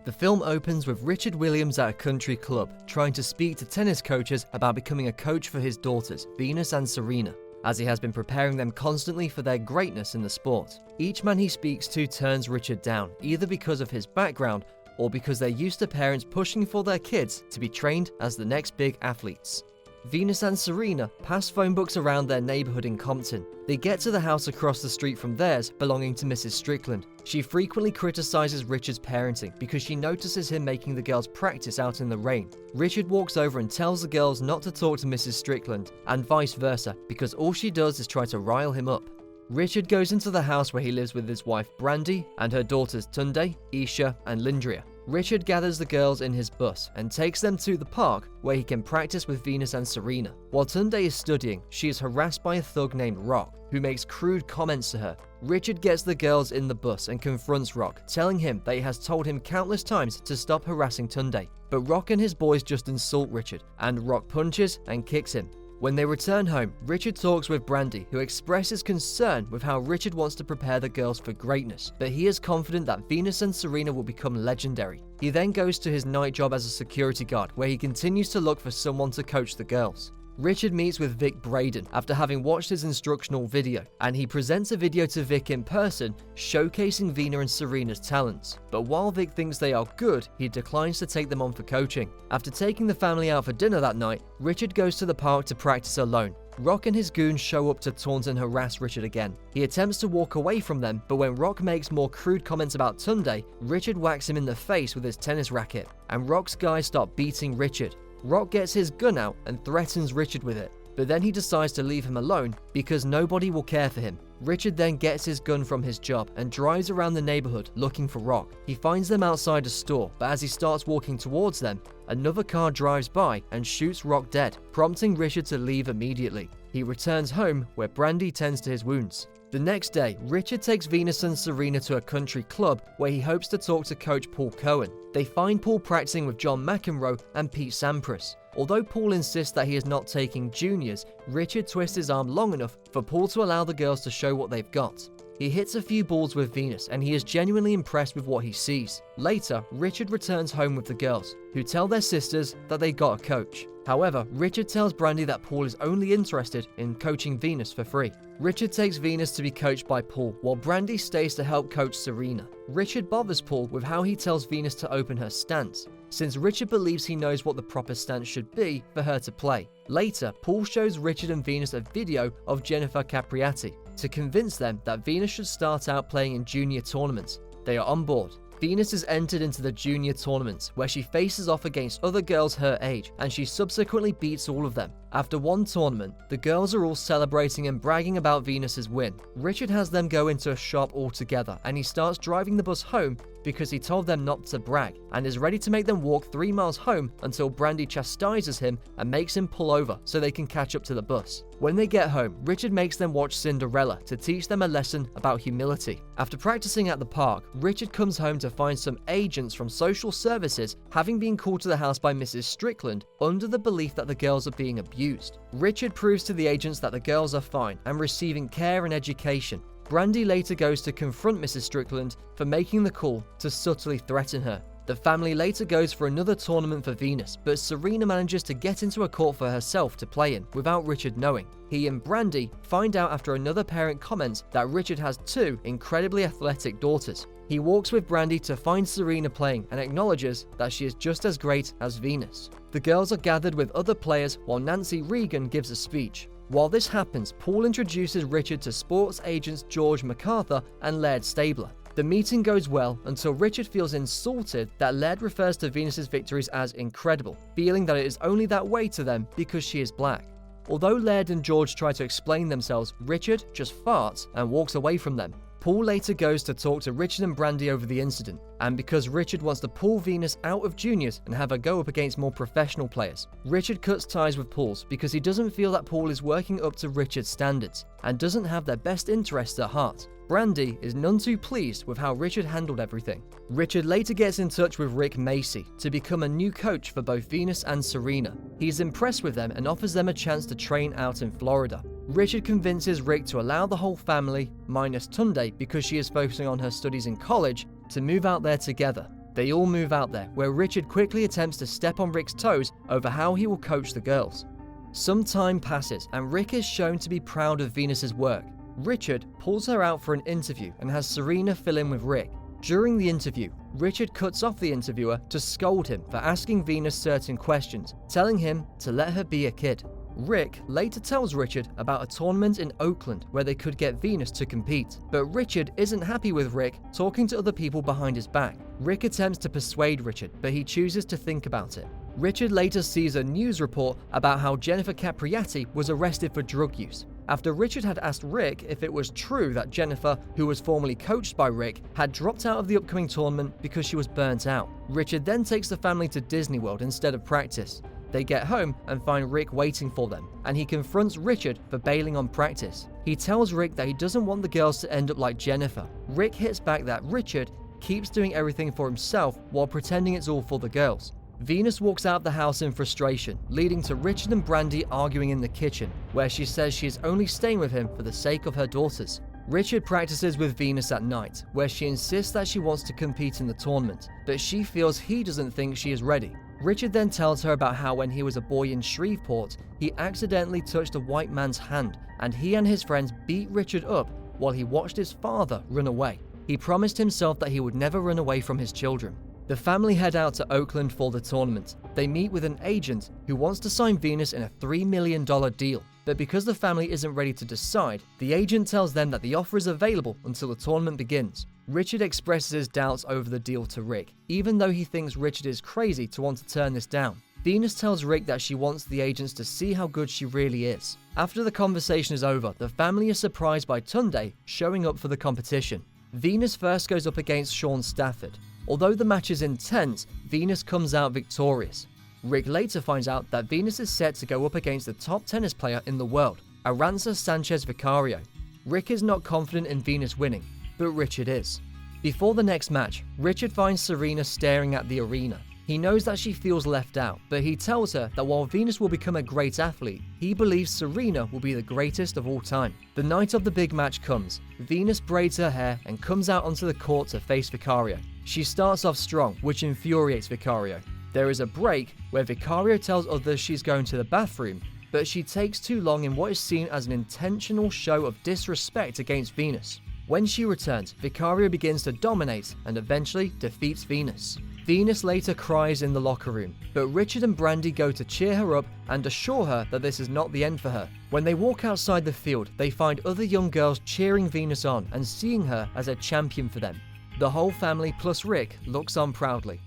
The film opens with Richard Williams at a country club, trying to speak to tennis coaches about becoming a coach for his daughters, Venus and Serena, as he has been preparing them constantly for their greatness in the sport. Each man he speaks to turns Richard down, either because of his background or because they're used to parents pushing for their kids to be trained as the next big athletes. Venus and Serena pass phone books around their neighborhood in Compton. They get to the house across the street from theirs belonging to Mrs. Strickland. She frequently criticizes Richard's parenting because she notices him making the girls practice out in the rain. Richard walks over and tells the girls not to talk to Mrs. Strickland, and vice versa, because all she does is try to rile him up. Richard goes into the house where he lives with his wife Brandy and her daughters Tunde, Isha, and Lindria. Richard gathers the girls in his bus and takes them to the park where he can practice with Venus and Serena. While Tunde is studying, she is harassed by a thug named Rock, who makes crude comments to her. Richard gets the girls in the bus and confronts Rock, telling him that he has told him countless times to stop harassing Tunde. But Rock and his boys just insult Richard, and Rock punches and kicks him. When they return home, Richard talks with Brandy, who expresses concern with how Richard wants to prepare the girls for greatness, but he is confident that Venus and Serena will become legendary. He then goes to his night job as a security guard, where he continues to look for someone to coach the girls. Richard meets with Vic Braden after having watched his instructional video, and he presents a video to Vic in person showcasing Venus and Serena's talents. But while Vic thinks they are good, he declines to take them on for coaching. After taking the family out for dinner that night, Richard goes to the park to practice alone. Rock and his goons show up to taunt and harass Richard again. He attempts to walk away from them, but when Rock makes more crude comments about Tunde, Richard whacks him in the face with his tennis racket, and Rock's guys start beating Richard. Rock gets his gun out and threatens Richard with it, but then he decides to leave him alone because nobody will care for him. Richard then gets his gun from his job and drives around the neighborhood looking for Rock. He finds them outside a store, but as he starts walking towards them, another car drives by and shoots Rock dead, prompting Richard to leave immediately. He returns home where Brandy tends to his wounds. The next day, Richard takes Venus and Serena to a country club where he hopes to talk to coach Paul Cohen. They find Paul practicing with John McEnroe and Pete Sampras. Although Paul insists that he is not taking juniors, Richard twists his arm long enough for Paul to allow the girls to show what they've got. He hits a few balls with Venus and he is genuinely impressed with what he sees. Later, Richard returns home with the girls, who tell their sisters that they got a coach. However, Richard tells Brandy that Paul is only interested in coaching Venus for free. Richard takes Venus to be coached by Paul, while Brandy stays to help coach Serena. Richard bothers Paul with how he tells Venus to open her stance, since Richard believes he knows what the proper stance should be for her to play. Later, Paul shows Richard and Venus a video of Jennifer Capriati to convince them that Venus should start out playing in junior tournaments. They are on board. Venus is entered into the junior tournaments, where she faces off against other girls her age, and she subsequently beats all of them. After one tournament, the girls are all celebrating and bragging about Venus's win. Richard has them go into a shop all together, and he starts driving the bus home because he told them not to brag, and is ready to make them walk 3 miles home until Brandy chastises him and makes him pull over so they can catch up to the bus. When they get home, Richard makes them watch Cinderella to teach them a lesson about humility. After practicing at the park, Richard comes home to find some agents from social services having been called to the house by Mrs. Strickland under the belief that the girls are being abused. Richard proves to the agents that the girls are fine and receiving care and education. Brandy later goes to confront Mrs. Strickland for making the call to subtly threaten her. The family later goes for another tournament for Venus, but Serena manages to get into a court for herself to play in without Richard knowing. He and Brandy find out after another parent comments that Richard has 2 incredibly athletic daughters. He walks with Brandy to find Serena playing and acknowledges that she is just as great as Venus. The girls are gathered with other players while Nancy Reagan gives a speech. While this happens, Paul introduces Richard to sports agents George MacArthur and Laird Stabler. The meeting goes well until Richard feels insulted that Laird refers to Venus's victories as incredible, feeling that it is only that way to them because she is black. Although Laird and George try to explain themselves, Richard just farts and walks away from them. Paul later goes to talk to Richard and Brandy over the incident, and because Richard wants to pull Venus out of juniors and have her go up against more professional players, Richard cuts ties with Paul's because he doesn't feel that Paul is working up to Richard's standards and doesn't have their best interests at heart. Brandy is none too pleased with how Richard handled everything. Richard later gets in touch with Rick Macy to become a new coach for both Venus and Serena. He is impressed with them and offers them a chance to train out in Florida. Richard convinces Rick to allow the whole family, minus Tunde because she is focusing on her studies in college, to move out there together. They all move out there, where Richard quickly attempts to step on Rick's toes over how he will coach the girls. Some time passes, and Rick is shown to be proud of Venus's work. Richard pulls her out for an interview and has Serena fill in with Rick. During the interview, Richard cuts off the interviewer to scold him for asking Venus certain questions, telling him to let her be a kid. Rick later tells Richard about a tournament in Oakland where they could get Venus to compete, but Richard isn't happy with Rick talking to other people behind his back. Rick attempts to persuade Richard, but he chooses to think about it. Richard later sees a news report about how Jennifer Capriati was arrested for drug use. After Richard had asked Rick if it was true that Jennifer, who was formerly coached by Rick, had dropped out of the upcoming tournament because she was burnt out. Richard then takes the family to Disney World instead of practice. They get home and find Rick waiting for them, and he confronts Richard for bailing on practice. He tells Rick that he doesn't want the girls to end up like Jennifer. Rick hits back that Richard keeps doing everything for himself while pretending it's all for the girls. Venus walks out of the house in frustration, leading to Richard and Brandy arguing in the kitchen, where she says she is only staying with him for the sake of her daughters. Richard practices with Venus at night, where she insists that she wants to compete in the tournament, but she feels he doesn't think she is ready. Richard then tells her about how when he was a boy in Shreveport, he accidentally touched a white man's hand, and he and his friends beat Richard up while he watched his father run away. He promised himself that he would never run away from his children. The family head out to Oakland for the tournament. They meet with an agent who wants to sign Venus in a $3 million deal, but because the family isn't ready to decide, the agent tells them that the offer is available until the tournament begins. Richard expresses his doubts over the deal to Rick, even though he thinks Richard is crazy to want to turn this down. Venus tells Rick that she wants the agents to see how good she really is. After the conversation is over, the family is surprised by Tunde showing up for the competition. Venus first goes up against Sean Stafford. Although the match is intense, Venus comes out victorious. Rick later finds out that Venus is set to go up against the top tennis player in the world, Arantxa Sanchez Vicario. Rick is not confident in Venus winning, but Richard is. Before the next match, Richard finds Serena staring at the arena. He knows that she feels left out, but he tells her that while Venus will become a great athlete, he believes Serena will be the greatest of all time. The night of the big match comes. Venus braids her hair and comes out onto the court to face Vicario. She starts off strong, which infuriates Vicario. There is a break where Vicario tells others she's going to the bathroom, but she takes too long in what is seen as an intentional show of disrespect against Venus. When she returns, Vicario begins to dominate and eventually defeats Venus. Venus later cries in the locker room, but Richard and Brandy go to cheer her up and assure her that this is not the end for her. When they walk outside the field, they find other young girls cheering Venus on and seeing her as a champion for them. The whole family plus Rick looks on proudly.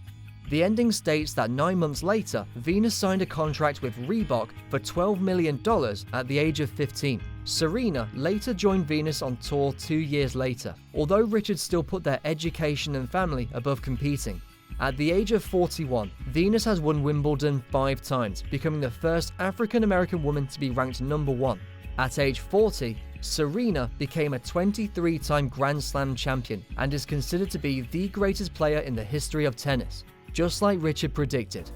The ending states that 9 months later, Venus signed a contract with Reebok for $12 million at the age of 15. Serena later joined Venus on tour 2 years later, although Richard still put their education and family above competing. At the age of 41, Venus has won Wimbledon 5 times, becoming the first African-American woman to be ranked number 1. At age 40, Serena became a 23-time Grand Slam champion and is considered to be the greatest player in the history of tennis. Just like Richard predicted,